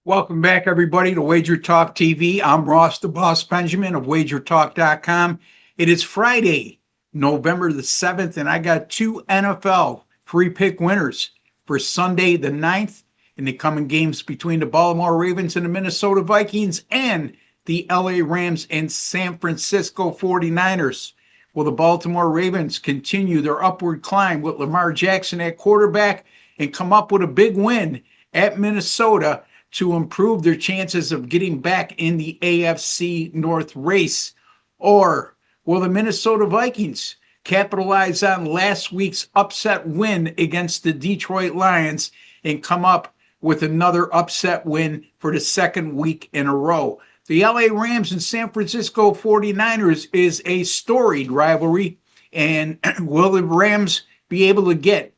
Welcome back, everybody, to WagerTalk TV. I'm Ross the Boss Benjamin of WagerTalk.com. It is Friday, November the 7th, and I got two NFL free pick winners for Sunday the 9th in the coming games between the Baltimore Ravens and the Minnesota Vikings and the LA Rams and San Francisco 49ers. Will the Baltimore Ravens continue their upward climb with Lamar Jackson at quarterback and come up with a big win at Minnesota to improve their chances of getting back in the AFC North race? Or will the Minnesota Vikings capitalize on last week's upset win against the Detroit Lions and come up with another upset win for the second week in a row? The LA Rams and San Francisco 49ers is a storied rivalry, and will the Rams be able to get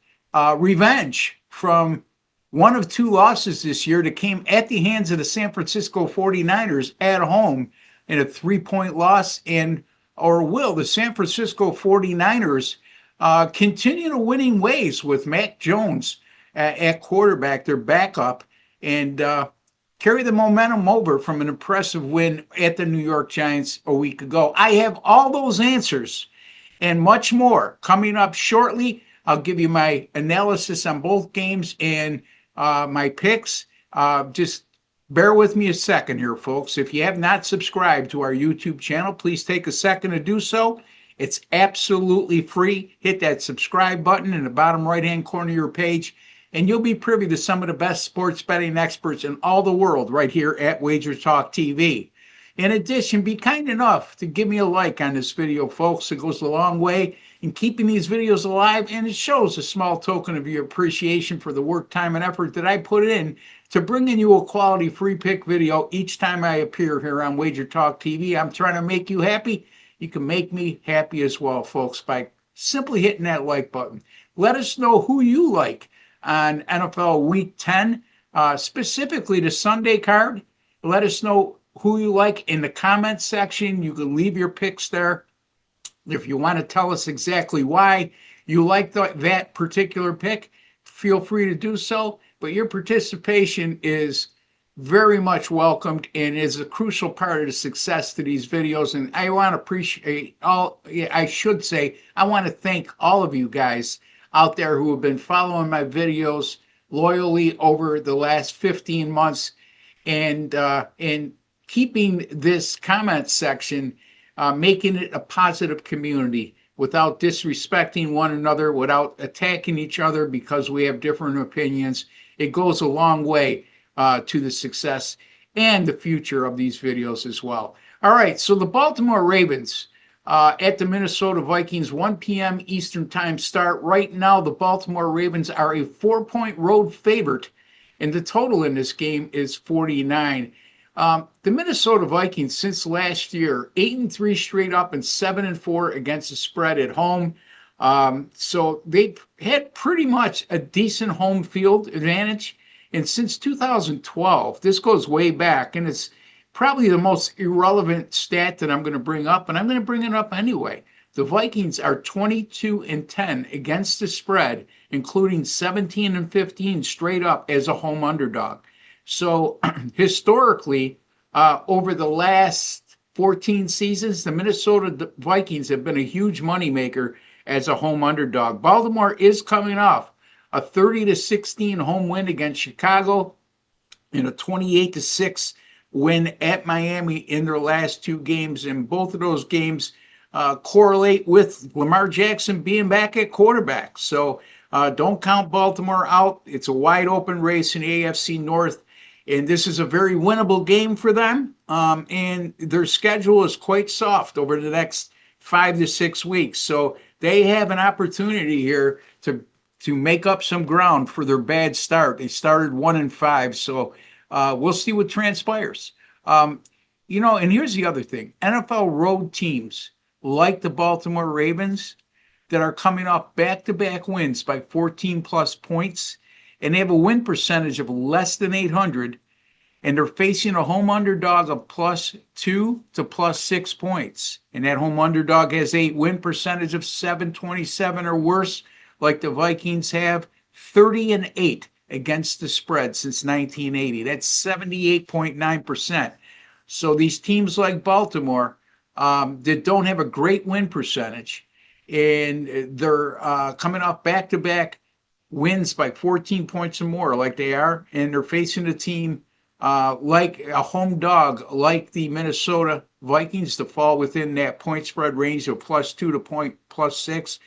revenge from one of two losses this year that came at the hands of the San Francisco 49ers at home in a 3-point loss? Or will the San Francisco 49ers continue to winning ways with Mac Jones at quarterback, their backup, and carry the momentum over from an impressive win at the New York Giants a week ago? I have all those answers and much more coming up shortly. I'll give you my analysis on both games and my picks. Just bear with me a second here, folks. If you have not subscribed to our YouTube channel, please take a second to do so. It's absolutely free. Hit that subscribe button in the bottom right-hand corner of your page, and you'll be privy to some of the best sports betting experts in all the world right here at WagerTalk TV. In addition, be kind enough to give me a like on this video, folks. It goes a long way in keeping these videos alive, and it shows a small token of your appreciation for the work, time, and effort that I put in to bringing you a quality free pick video each time I appear here on WagerTalk TV. I'm trying to make you happy. You can make me happy as well, folks, by simply hitting that like button. Let us know who you like on NFL Week 10, specifically the Sunday card. Let us know who you like in the comments section. You can leave your picks there. If you want to tell us exactly why you like that particular pick, feel free to do so. But your participation is very much welcomed and is a crucial part of the success to these videos. And I want to I want to thank all of you guys out there who have been following my videos loyally over the last 15 months and keeping this comment section, making it a positive community without disrespecting one another, without attacking each other because we have different opinions. It goes a long way to the success and the future of these videos as well. All right, so the Baltimore Ravens at the Minnesota Vikings, 1 p.m. Eastern Time start. Right now, the Baltimore Ravens are a 4-point road favorite, and the total in this game is 49. The Minnesota Vikings, since last year, 8-3 straight up and 7-4 against the spread at home. So they've had pretty much a decent home field advantage. And since 2012, this goes way back, and it's probably the most irrelevant stat that I'm going to bring up, and I'm going to bring it up anyway. The Vikings are 22-10 against the spread, including 17-15 straight up as a home underdog. So historically, over the last 14 seasons, the Minnesota Vikings have been a huge moneymaker as a home underdog. Baltimore is coming off a 30-16 home win against Chicago and a 28-6 win at Miami in their last two games. And both of those games correlate with Lamar Jackson being back at quarterback. So don't count Baltimore out. It's a wide open race in the AFC North. And this is a very winnable game for them. And their schedule is quite soft over the next 5 to 6 weeks. So they have an opportunity here to make up some ground for their bad start. They started 1-5. So we'll see what transpires. And here's the other thing. NFL road teams like the Baltimore Ravens that are coming off back-to-back wins by 14-plus points, and they have a win percentage of less than 800, and they're facing a home underdog of +2 to +6 points. And that home underdog has a win percentage of 727 or worse, like the Vikings have. 30-8 against the spread since 1980. That's 78.9%. So these teams like Baltimore that don't have a great win percentage, and they're coming off back-to-back wins by 14 points or more, like they are, and they're facing a team like a home dog, like the Minnesota Vikings, to fall within that point spread range of +2 to +6.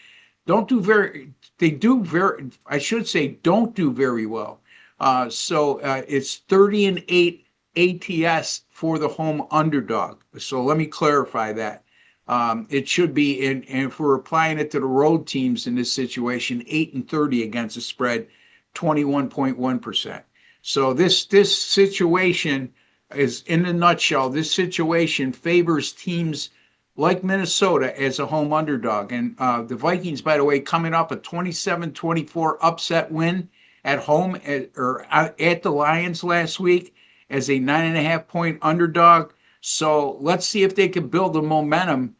Don't do very, they do very, I should say, don't do very well. It's 30-8 ATS for the home underdog. So let me clarify that. It should be, and if we're applying it to the road teams in this situation, 8-30 against the spread, 21.1%. So this situation is, in a nutshell, this situation favors teams like Minnesota as a home underdog. And the Vikings, by the way, coming up a 27-24 upset win at home at the Lions last week as a 9.5-point underdog. So let's see if they can build the momentum,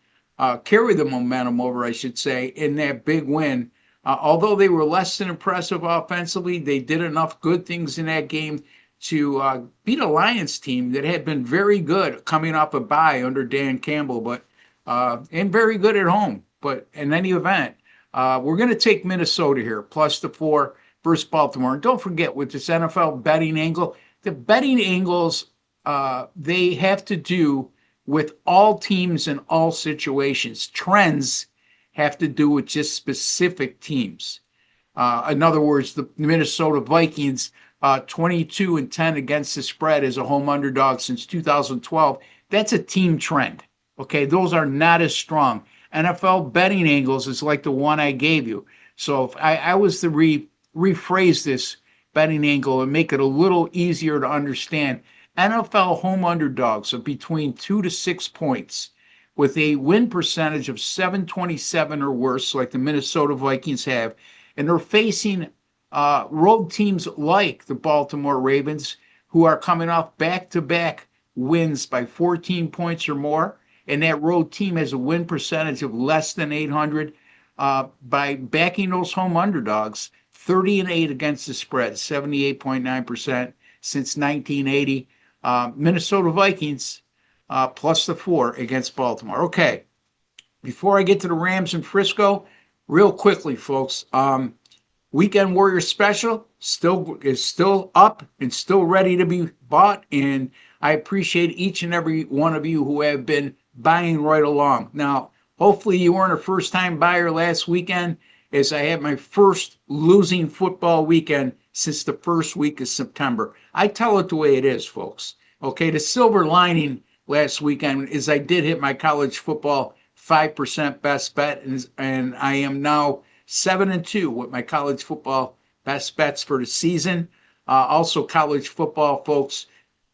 carry the momentum over, I should say, in that big win. Although they were less than impressive offensively, they did enough good things in that game to beat a Lions team that had been very good coming off a bye under Dan Campbell, but and very good at home. But in any event, we're going to take Minnesota here, +4 versus Baltimore. And don't forget, with this NFL betting angle, the betting angles, they have to do with all teams in all situations. Trends have to do with just specific teams. In other words, the Minnesota Vikings, 22-10 against the spread as a home underdog since 2012. That's a team trend. Okay, those are not as strong. NFL betting angles is like the one I gave you. So if I was to rephrase this betting angle and make it a little easier to understand, NFL home underdogs of between 2 to 6 points with a win percentage of 727 or worse, like the Minnesota Vikings have, and they're facing road teams like the Baltimore Ravens, who are coming off back-to-back wins by 14 points or more, and that road team has a win percentage of less than 800. By backing those home underdogs, 30-8 against the spread, 78.9% since 1980. Minnesota Vikings +4 against Baltimore. Okay, before I get to the Rams in Frisco, real quickly, folks, Weekend Warrior Special is still up and still ready to be bought, and I appreciate each and every one of you who have been buying right along. Now, hopefully you weren't a first-time buyer last weekend, as I had my first losing football weekend since the first week of September. I tell it the way it is, folks. Okay, the silver lining last weekend is I did hit my college football 5% best bet, and I am now 7-2 with my college football best bets for the season. Also, college football, folks,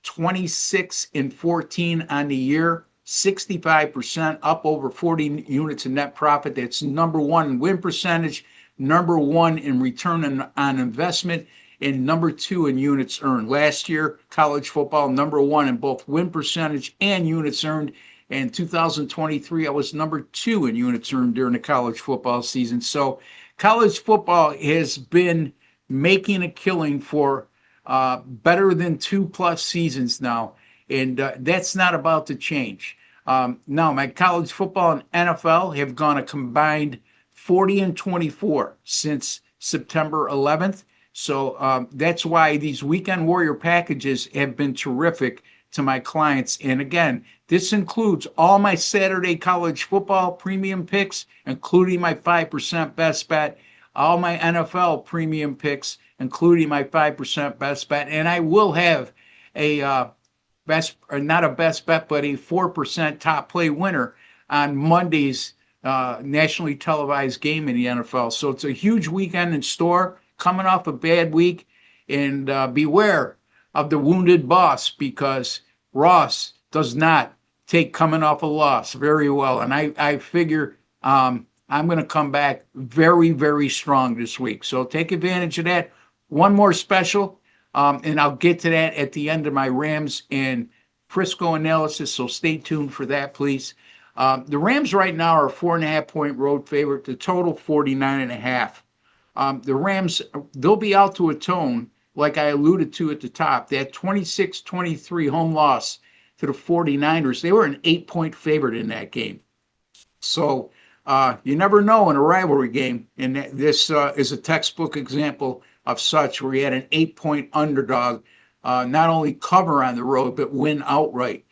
26-14 on the year, 65%, up over 40 units in net profit. That's number one in win percentage, number one in return on investment, and number two in units earned. Last year, college football, number one in both win percentage and units earned. In 2023, I was number two in units earned during the college football season. So college football has been making a killing for better than 2+ seasons now, and that's not about to change. Now, my college football and NFL have gone a combined 40-24 since September 11th. So that's why these Weekend Warrior packages have been terrific to my clients. And again, this includes all my Saturday college football premium picks, including my 5% best bet, all my NFL premium picks, including my 5% best bet. And I will have a not a best bet, but a 4% top play winner on Monday's nationally televised game in the NFL. So it's a huge weekend in store, coming off a bad week. And beware of the wounded boss, because Ross does not take coming off a loss very well. And I figure I'm going to come back very, very strong this week. So take advantage of that. One more special, and I'll get to that at the end of my Rams and Frisco analysis, so stay tuned for that, please. The Rams right now are a 4.5-point road favorite, the total 49.5. The Rams, they'll be out to atone like I alluded to at the top, that 26-23 home loss to the 49ers, they were an 8-point favorite in that game. So you never know in a rivalry game, and this is a textbook example of such, where you had an 8-point underdog not only cover on the road, but win outright.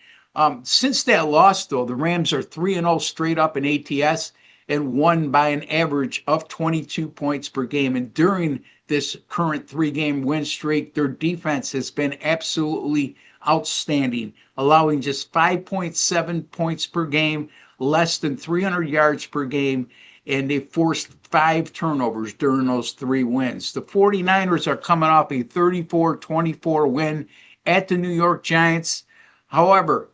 Since that loss, though, the Rams are 3-0 straight up in ATS and won by an average of 22 points per game. And during this current 3-game win streak, their defense has been absolutely outstanding, allowing just 5.7 points per game, less than 300 yards per game, and they forced 5 turnovers during those 3 wins. The 49ers are coming off a 34-24 win at the New York Giants. However,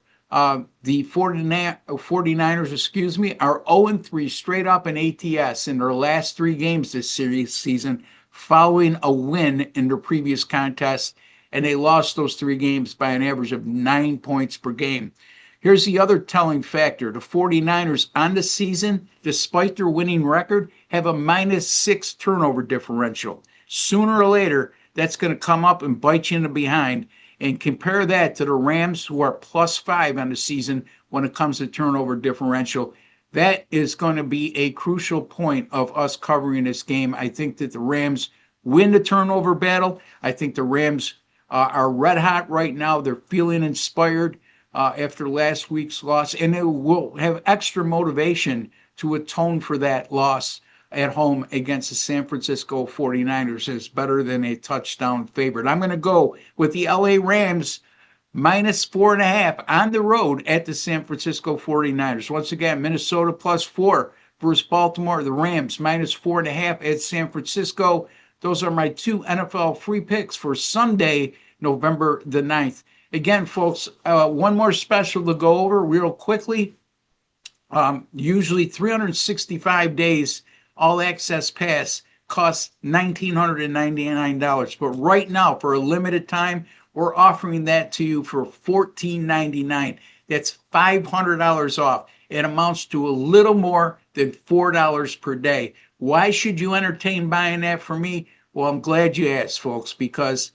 the 49ers, are 0-3 straight up in ATS in their last 3 games this season, following a win in their previous contest, and they lost those 3 games by an average of 9 points per game. Here's the other telling factor. The 49ers on the season, despite their winning record, have a -6 turnover differential. Sooner or later, that's going to come up and bite you in the behind. And compare that to the Rams, who are +5 on the season when it comes to turnover differential. That is going to be a crucial point of us covering this game. I think that the Rams win the turnover battle. I think the Rams are red hot right now. They're feeling inspired after last week's loss, and they will have extra motivation to atone for that loss at home against the San Francisco 49ers. Is better than a touchdown favorite. I'm going to go with the LA Rams -4.5 on the road at the San Francisco 49ers. Once again, Minnesota +4 versus Baltimore. The Rams -4.5 at San Francisco. Those are my 2 NFL free picks for Sunday, November the 9th. Again, folks, one more special to go over real quickly. Usually 365 days all access pass costs $1,999. But right now, for a limited time, we're offering that to you for $1,499. That's $500 off. It amounts to a little more than $4 per day. Why should you entertain buying that for me? Well, I'm glad you asked, folks, because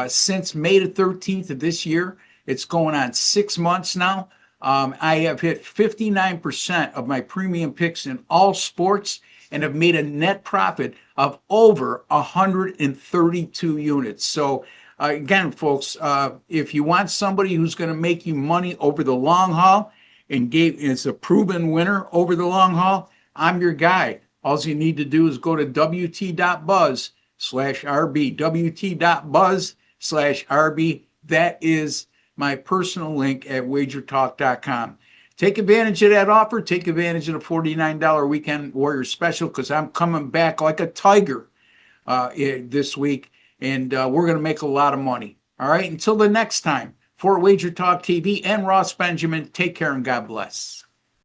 since May the 13th of this year, it's going on 6 months now. I have hit 59% of my premium picks in all sports and have made a net profit of over 132 units. So again, folks, if you want somebody who's going to make you money over the long haul and is a proven winner over the long haul, I'm your guy. All you need to do is go to wt.buzz/RB, wt.buzz/RB. That is my personal link at WagerTalk.com. Take advantage of that offer. Take advantage of the $49 Weekend Warrior Special, because I'm coming back like a tiger this week, and we're going to make a lot of money. All right, until the next time, for Wager Talk TV and Ross Benjamin, take care and God bless.